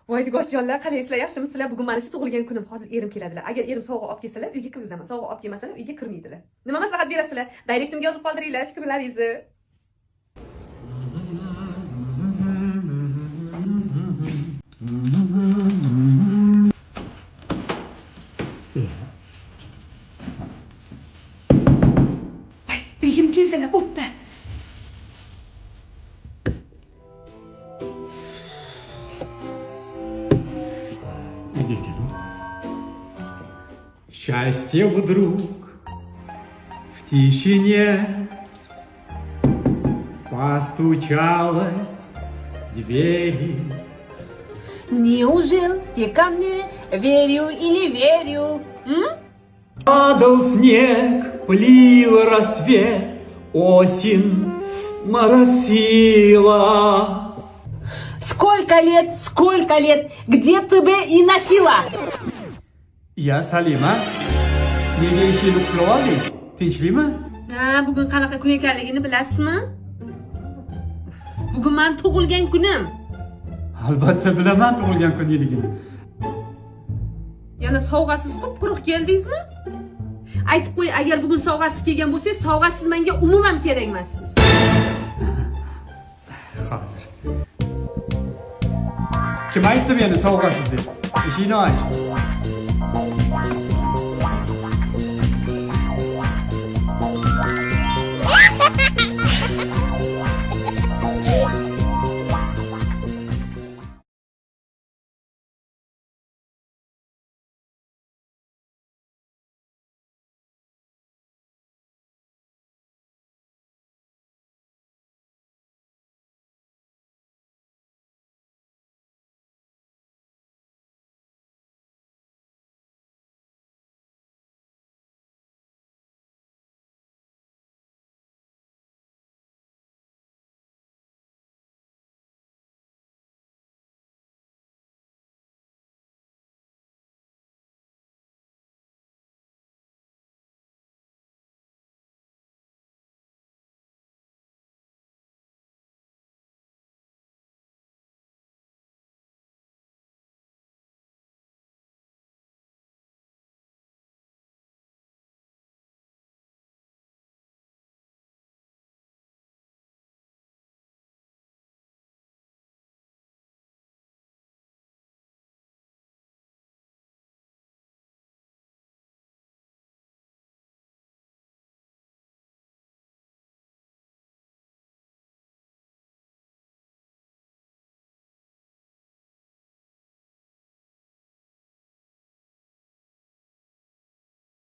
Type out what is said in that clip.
Voydigoshjonlar, qalaysizlar, yaxshimisizlar? Bugun mana shu tug'ilgan kunim. Hozir erim keladilar. Agar erim sovg'a olib kelsalar, uyga kirgizaman. Sovg'a olib kelmasalar, uyga kirmaydilar. Nima maslahat berasizlar? Direktimga yozib qoldiringlar fikrlaringizni. Voy, begim keldilar, bo'pti. Счастье вдруг в тишине постучалась в двери. Неужели ты ко мне верю или верю? Падал снег, плыл рассвет, осень моросила. Сколько лет, где ты бы и носила? Ya Salima, nega eshikni qulab olding? Tinchlikmi? Ha, bugun qanaqa kun ekanligini bilasizmi? Bugun men tug'ilgan kunim. Albatta bilaman tug'ilgan kuningligini. Yana sovg'asiz quruq keldingizmi? Aytib qo'y, agar bugun sovg'asiz kelgan bo'lsangiz, sovg'asiz menga umuman kerak emassiz. Hozir. Kim aytdi meni sovg'asiz deb? Eshikni och.